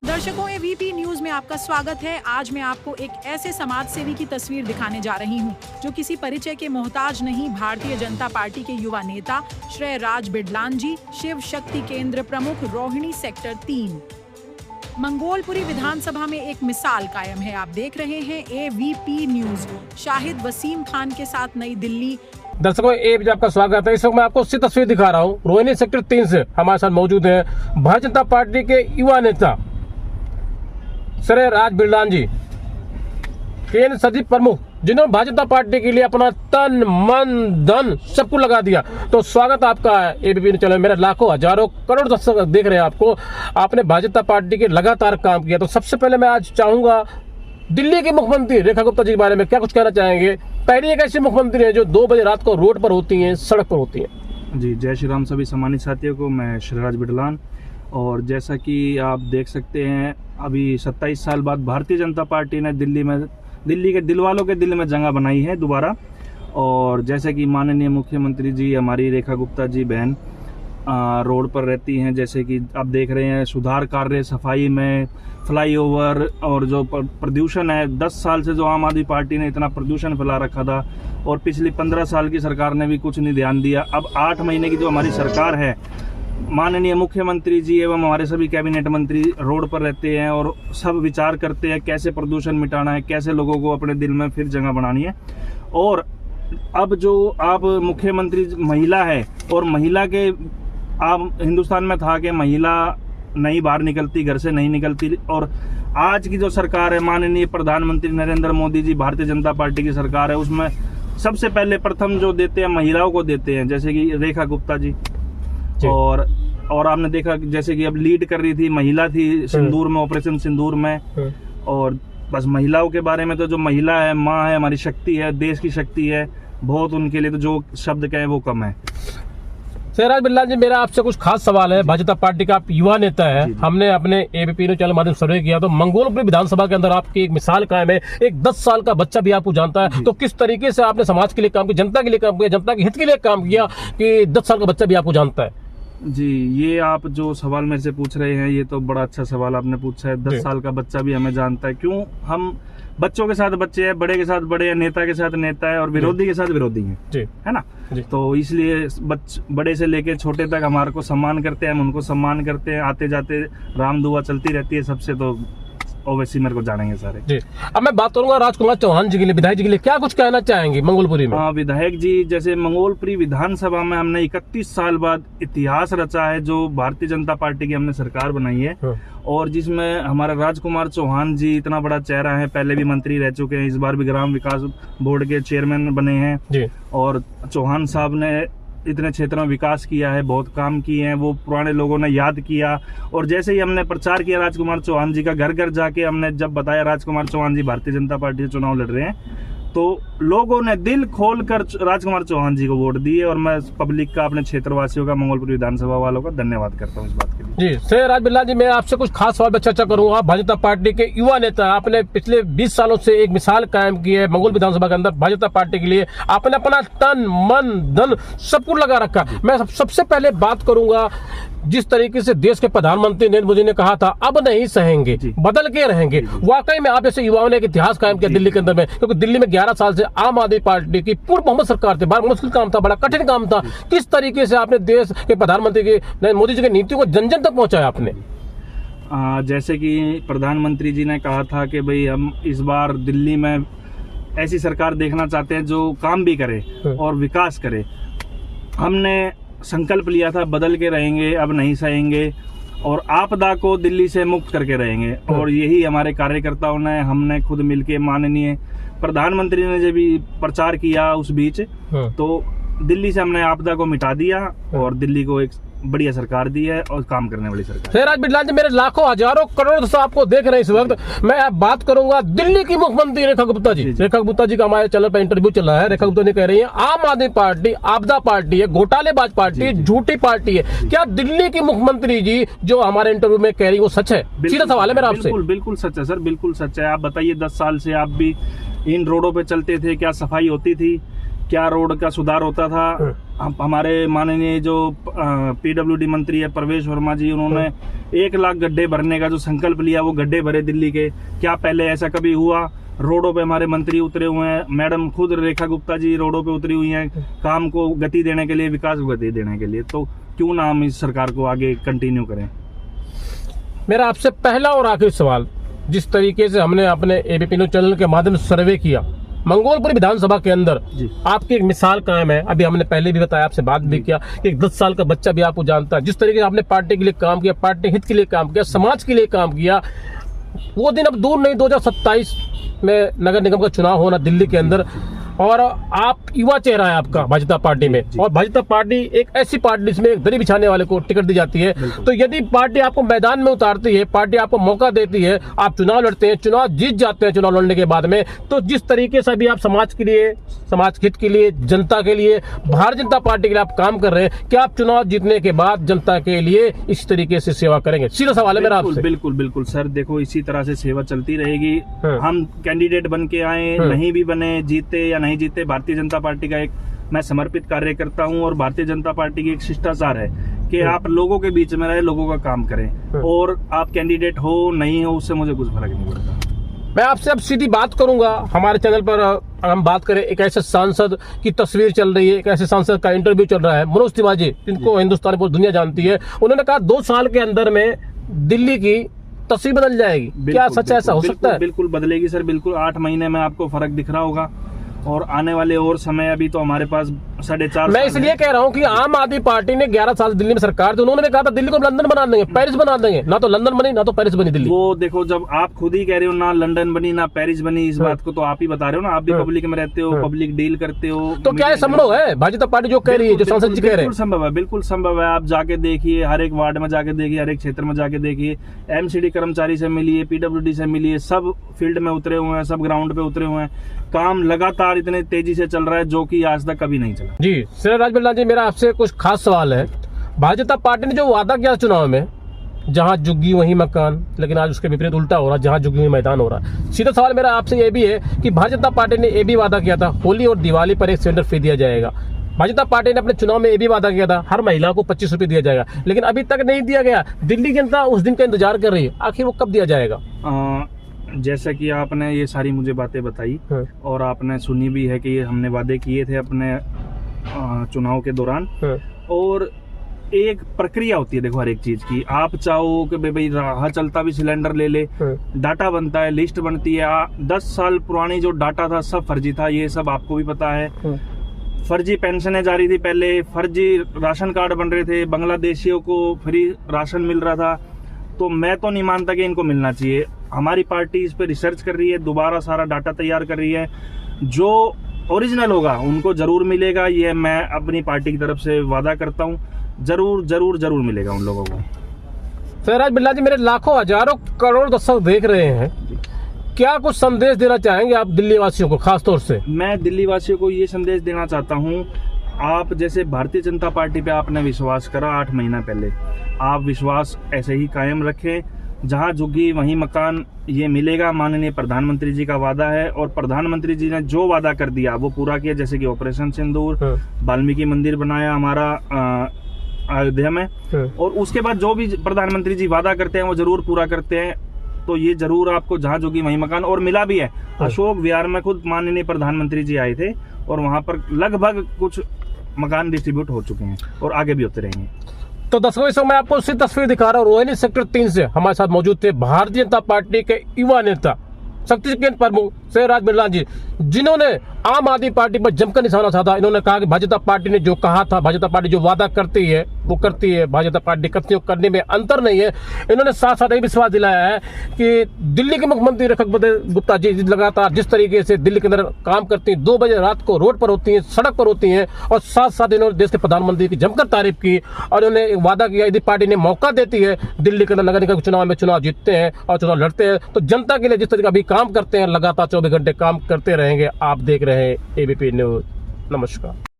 दर्शकों, AVP news में आपका स्वागत है। आज मैं आपको एक ऐसे समाज सेवी की तस्वीर दिखाने जा रही हूं, जो किसी परिचय के मोहताज नहीं। भारतीय जनता पार्टी के युवा नेता श्री राज बिडलान जी, शिव शक्ति केंद्र प्रमुख, रोहिणी सेक्टर 3, मंगोलपुरी विधानसभा में एक मिसाल कायम है। आप देख रहे हैं एवीपी न्यूज। शाहिद वसीम खान के साथ, नई दिल्ली। दर्शकों, एवीपी आपका स्वागत है। इस वक्त मैं आपको सी तस्वीर दिखा रहा हूँ। रोहिणी सेक्टर 3 से हमारे साथ मौजूद है भारतीय जनता पार्टी के युवा नेता श्री राज बिडलान जी, केंद्र सचिव प्रमुख, जिन्होंने भारतीय जनता पार्टी के लिए अपना तन मन धन सब कुछ लगा दिया। तो स्वागत आपका है एबीपी चैनल। मेरे लाखों हजारों करोड़ दर्शक देख रहे हैं आपको। आपने भारतीय जनता पार्टी के लगातार काम किया। तो सबसे पहले मैं आज चाहूंगा, दिल्ली के मुख्यमंत्री रेखा गुप्ता जी के बारे में क्या कुछ कहना चाहेंगे? पहली एक ऐसी मुख्यमंत्री है जो 2 बजे रात को रोड पर होती है, सड़क पर होती है। जी, जय श्री राम सभी सम्मानित साथियों को। मैं श्री राज बिडलान, और जैसा कि आप देख सकते हैं, अभी 27 साल बाद भारतीय जनता पार्टी ने दिल्ली के दिलवालों के दिल में जगह बनाई है दोबारा। और जैसे कि माननीय मुख्यमंत्री जी, हमारी रेखा गुप्ता जी बहन रोड पर रहती हैं। जैसे कि आप देख रहे हैं, सुधार कार्य, सफाई में, फ्लाईओवर, और जो प्रदूषण है, 10 साल से जो आम आदमी पार्टी ने इतना प्रदूषण फैला रखा था, और पिछली 15 साल की सरकार ने भी कुछ नहीं ध्यान दिया। अब 8 महीने की जो हमारी सरकार है, माननीय मुख्यमंत्री जी एवं हमारे सभी कैबिनेट मंत्री रोड पर रहते हैं और सब विचार करते हैं कैसे प्रदूषण मिटाना है, कैसे लोगों को अपने दिल में फिर जगह बनानी है। और अब जो आप मुख्यमंत्री महिला है, और महिला के आप हिंदुस्तान में था कि महिला नहीं बाहर निकलती, घर से नहीं निकलती, और आज की जो सरकार है, माननीय प्रधानमंत्री नरेंद्र मोदी जी, भारतीय जनता पार्टी की सरकार है, उसमें सबसे पहले प्रथम जो देते हैं महिलाओं को देते हैं, जैसे कि रेखा गुप्ता जी। और आपने देखा जैसे कि अब लीड कर रही थी, महिला थी सिंदूर में, ऑपरेशन सिंदूर में। और बस महिलाओं के बारे में तो जो महिला है, माँ है, हमारी शक्ति है, देश की शक्ति है, बहुत उनके लिए तो जो शब्द कहें वो कम है। श्री राज बिडलान जी, मेरा आपसे कुछ खास सवाल है। भारतीय जनता पार्टी का आप युवा नेता है। हमने अपने एबीपी न्यूज चैनल माध्यम सर्वे किया तो मंगोलपुरी विधानसभा के अंदर आपकी एक मिसाल कायम है। एक 10 साल का बच्चा भी आपको जानता है। तो किस तरीके से आपने समाज के लिए काम किया, जनता के लिए काम किया, जनता के हित के लिए काम किया कि 10 साल का बच्चा भी आपको जानता है? जी, ये आप जो सवाल मेरे से पूछ रहे हैं, ये तो बड़ा अच्छा सवाल आपने पूछा है। 10 साल का बच्चा भी हमें जानता है। क्यों? हम बच्चों के साथ बच्चे हैं, बड़े के साथ बड़े हैं, नेता के साथ नेता है, और विरोधी के साथ विरोधी हैं, है ना? तो इसलिए बड़े से लेके छोटे तक हमारे को सम्मान करते हैं, हम उनको सम्मान करते हैं। आते जाते राम दुआ चलती रहती है सबसे, तो ओवैसी मेरे को जानेंगे सारे। जी, अब मैं बात करूंगा राजकुमार चौहान जी के लिए, विधायक जी के लिए क्या कुछ कहना चाहेंगे मंगोलपुरी में? विधायक जी, जैसे मंगोलपुरी विधानसभा में हमने 31 साल बाद इतिहास रचा है, जो भारतीय जनता पार्टी की हमने सरकार बनाई है, और जिसमें हमारा राजकुमार चौहान जी इतना बड़ा चेहरा है, पहले भी मंत्री रह चुके हैं, इस बार भी ग्राम विकास बोर्ड के चेयरमैन बने हैं। और चौहान साहब ने इतने क्षेत्रों में विकास किया है, बहुत काम किए हैं, वो पुराने लोगों ने याद किया। और जैसे ही हमने प्रचार किया राजकुमार चौहान जी का, घर घर जाके हमने जब बताया राजकुमार चौहान जी भारतीय जनता पार्टी से चुनाव लड़ रहे हैं, तो लोगों ने दिल खोलकर राजकुमार चौहान जी को वोट दिए। और मैं पब्लिक का, अपने क्षेत्रवासियों का, मंगोलपुर विधानसभा वालों का धन्यवाद करता हूँ इस बात के लिए। जी, श्री राज बिडलान जी, मैं आपसे कुछ खास सवाल पर चर्चा करूंगा। भारतीय जनता पार्टी के युवा नेता, आपने पिछले 20 सालों से एक मिसाल कायम की है मंगोल विधानसभा के अंदर। भारतीय जनता पार्टी के लिए आपने अपना तन मन धन सब कुछ लगा रखा। मैं सबसे पहले बात करूंगा, जिस तरीके से देश के प्रधानमंत्री नरेंद्र मोदी ने कहा था, अब नहीं सहेंगे, बदल के रहेंगे। वाकई में आप जैसे युवाओं ने एक इतिहास कायम किया दिल्ली के अंदर में, क्योंकि दिल्ली में 11 साल से आम आदमी पार्टी की पूर्ण बहुमत सरकार थी। बड़ा मुश्किल काम था, बड़ा कठिन काम था। किस तरीके से आपने देश के प्रधानमंत्री के, मोदी जी की नीति को जन जन तक पहुंचाया आपने? जैसे कि प्रधानमंत्री जी ने कहा था कि भाई हम इस बार दिल्ली में ऐसी सरकार देखना चाहते हैं जो काम भी करे और विकास करे। हमने संकल्प लिया था, बदल के रहेंगे, अब नहीं सहेंगे, और आपदा को दिल्ली से मुक्त करके रहेंगे। और यही हमारे कार्यकर्ताओं ने, हमने खुद मिलके, माननीय प्रधानमंत्री ने जब भी प्रचार किया उस बीच, तो दिल्ली से हमने आपदा को मिटा दिया और दिल्ली को एक बढ़िया सरकार दी है और काम करने वाली सरकार। श्री राज बिडलान जी, मेरे लाखों हजारों करोड़ दर्शक आपको देख रहे हैं इस वक्त। मैं बात करूंगा दिल्ली की मुख्यमंत्री रेखा गुप्ता जी। रेखा गुप्ता जी का हमारे चैनल पर इंटरव्यू चल रहा है। रेखा गुप्ता जी कह रही है आम आदमी पार्टी आपदा पार्टी है, घोटालेबाज पार्टी है, झूठी पार्टी है। क्या दिल्ली की मुख्यमंत्री जी जो हमारे इंटरव्यू में कह रही है वो सच है? सीधा सवाल है मेरा आपसे। बिल्कुल सच है सर, बिल्कुल सच है। आप बताइए, 10 साल से आप भी इन रोडों पे चलते थे, क्या सफाई होती थी? क्या रोड का सुधार होता था। हमारे माननीय जो PWD मंत्री है प्रवेश वर्मा जी, उन्होंने 1 लाख गड्ढे भरने का जो संकल्प लिया, वो गड्ढे भरे दिल्ली के। क्या पहले ऐसा कभी हुआ? रोडों पे हमारे मंत्री उतरे हुए हैं, मैडम खुद रेखा गुप्ता जी रोडों पे उतरी हुई हैं काम को गति देने के लिए, विकास को गति देने के लिए। तो क्यों ना हम इस सरकार को आगे कंटिन्यू करें। मेरा आपसे पहला और आखिरी सवाल, जिस तरीके से हमने अपने ABP न्यूज चैनल के माध्यम से सर्वे किया मंगोलपुर विधानसभा के अंदर, आपकी एक मिसाल कायम है। अभी हमने पहले भी बताया, आपसे बात भी किया कि एक 10 साल का बच्चा भी आपको जानता है जिस तरीके से आपने पार्टी के लिए काम किया, पार्टी हित के लिए काम किया, समाज के लिए काम किया। वो दिन अब दूर नहीं, 2027 में नगर निगम का चुनाव होना दिल्ली के अंदर, और आप युवा चेहरा है आपका भाजपा पार्टी में, और भाजपा पार्टी एक ऐसी पार्टी जिसमें एक दरी बिछाने वाले को टिकट दी जाती है। तो यदि पार्टी आपको मैदान में उतारती है, पार्टी आपको मौका देती है, आप चुनाव लड़ते हैं, चुनाव जीत जाते हैं, चुनाव लड़ने के बाद में, तो जिस तरीके से अभी आप समाज के लिए, समाज हित के लिए, जनता के लिए, भारतीय जनता पार्टी के लिए आप काम कर रहे हैं, क्या आप चुनाव जीतने के बाद जनता के लिए इस तरीके से सेवा करेंगे? सीधा सवाल है मेरा आपसे। बिल्कुल बिल्कुल सर, देखो इसी तरह से सेवा चलती रहेगी। हम कैंडिडेट बन के आए, नहीं भी बने, जीते या नहीं जीते, भारतीय जनता पार्टी का एक मैं समर्पित कार्यकर्ता हूं, और भारतीय जनता पार्टी की एक शिष्टाचार है कि आप लोगों के बीच में रहे, लोगों का काम करें, और आप कैंडिडेट हो नहीं हो उससे मुझे कुछ फर्क नहीं पड़ता। मैं आपसे अब सीधी बात करूंगा। हमारे चैनल पर हम बात करें, एक ऐसे सांसद की तस्वीर चल रही है, एक ऐसे सांसद का इंटरव्यू चल रहा है, मनोज तिवारी, जिनको हिंदुस्तान पूरी दुनिया जानती है। उन्होंने कहा 2 साल के अंदर में दिल्ली की तस्वीर बदल जाएगी। क्या सच ऐसा हो सकता है? बिल्कुल बदलेगी सर, बिल्कुल 8 महीने में आपको फर्क दिख रहा होगा। और आने वाले और समय, अभी तो हमारे पास 4.5 मैं इसलिए कह रहा हूं कि आम आदमी पार्टी ने 11 साल दिल्ली में सरकार थी, उन्होंने कहा था दिल्ली को लंदन बना देंगे, पेरिस बना देंगे। ना तो लंदन बनी, ना तो पेरिस बनी दिल्ली। वो देखो, जब आप खुद ही कह रहे हो ना लंदन बनी ना पेरिस बनी, इस बात को तो आप ही बता रहे हो ना। आप भी पब्लिक में रहते हो, पब्लिक डील करते हो, तो क्या ये संभव है? भाजपा पार्टी जो कह रही है, जो सांसद जी कह रहे हैं, बिल्कुल संभव है, बिल्कुल संभव है। आप जाके देखिए, हर एक वार्ड में जाके देखिए, हर एक क्षेत्र में जाके देखिए, MCD कर्मचारी से मिलिए, PWD से मिलिए, सब फील्ड में उतरे हुए हैं, सब ग्राउंड पे उतरे हुए हैं। काम लगातार इतने तेजी से चल रहा है जो कि आज तक कभी नहीं चला। जी श्री राज बिरला जी, मेरा आपसे कुछ खास सवाल है। भाजपा पार्टी ने जो वादा किया चुनाव में, जहां जुग्गी वहीं मकान, लेकिन आज उसके विपरीत उल्टा हो रहा है, जहां जुग्गी वहीं मैदान हो रहा है। सीधा सवाल मेरा आपसे ये भी है कि भाजपा पार्टी ने ये भी वादा किया था होली और दिवाली पर एक सिलेंडर फ्री दिया जाएगा। भाजपा पार्टी ने अपने चुनाव में ये भी वादा किया था हर महिला को 25 रुपए दिया जाएगा, लेकिन अभी तक नहीं दिया गया। दिल्ली की जनता उस दिन का इंतजार कर रही है, आखिर वो कब दिया जाएगा? जैसा कि आपने ये सारी मुझे बातें बताई, और आपने सुनी भी है कि ये हमने वादे किए थे अपने चुनाव के दौरान, और एक प्रक्रिया होती है देखो हर एक चीज की। आप चाहो कि भाई राह चलता भी सिलेंडर ले ले, डाटा बनता है, लिस्ट बनती है। 10 साल पुरानी जो डाटा था सब फर्जी था, ये सब आपको भी पता है। फर्जी पेंशनें जारी थी पहले, फर्जी राशन कार्ड बन रहे थे, बांग्लादेशियों को फ्री राशन मिल रहा था। तो मैं तो नहीं मानता कि इनको मिलना चाहिए। हमारी पार्टी इस पर रिसर्च कर रही है, दोबारा सारा डाटा तैयार कर रही है, जो ओरिजिनल होगा उनको जरूर मिलेगा। ये मैं अपनी पार्टी की तरफ से वादा करता हूँ, जरूर जरूर जरूर मिलेगा उन लोगों को। राज बिरला जी, मेरे लाखों हजारों करोड़ दर्शक देख रहे हैं, क्या कुछ संदेश देना चाहेंगे आप दिल्ली वासियों को? खास तौर से मैं दिल्ली वासियों को ये संदेश देना चाहता हूँ, आप जैसे भारतीय जनता पार्टी पे आपने विश्वास करा 8 महीना पहले, आप विश्वास ऐसे ही कायम रखें। जहां झुग्गी वहीं मकान, ये मिलेगा। माननीय प्रधानमंत्री जी का वादा है, और प्रधानमंत्री जी ने जो वादा कर दिया वो पूरा किया। जैसे कि ऑपरेशन सिंदूर, वाल्मीकि मंदिर बनाया हमारा अयोध्या में, और उसके बाद जो भी प्रधानमंत्री जी वादा करते हैं वो जरूर पूरा करते हैं। तो ये जरूर आपको जहां झुग्गी वहीं मकान, और मिला भी है। अशोक विहार में खुद माननीय प्रधानमंत्री जी आए थे, और वहां पर लगभग कुछ मकान डिस्ट्रीब्यूट हो चुके हैं, और आगे भी होते रहेंगे। तो दर्शकों, इस समय मैं आपको सिर्फ तस्वीर दिखा रहा हूँ। रोहिणी सेक्टर 3 से हमारे साथ मौजूद थे भारतीय जनता पार्टी के युवा नेता, शक्ति केंद्र प्रमुख श्री राज बिरला जी, जिन्होंने आम आदमी पार्टी पर जमकर निशाना साधा। इन्होंने कहा कि भाजपा पार्टी ने जो कहा था, भाजपा पार्टी जो वादा करती है वो करती है, भाजपा पार्टी करती है, करने में अंतर नहीं है। इन्होंने साथ साथ ये विश्वास दिलाया है कि दिल्ली के मुख्यमंत्री रेखा गुप्ता जी लगातार जिस तरीके से दिल्ली के अंदर काम करती हैं, 2 बजे रात को रोड पर होती हैं, सड़क पर होती हैं, और साथ साथ इन्होंने देश के प्रधानमंत्री की जमकर तारीफ की, और इन्होंने एक वादा किया यदि पार्टी ने मौका देती है दिल्ली के अंदर नगर निगम चुनाव में चुनाव जीतते हैं और चुनाव लड़ते हैं, तो जनता के लिए जिस तरीके अभी काम करते हैं, लगातार 24 घंटे काम करते रहेंगे। आप देख रहे हैं ABP न्यूज। नमस्कार।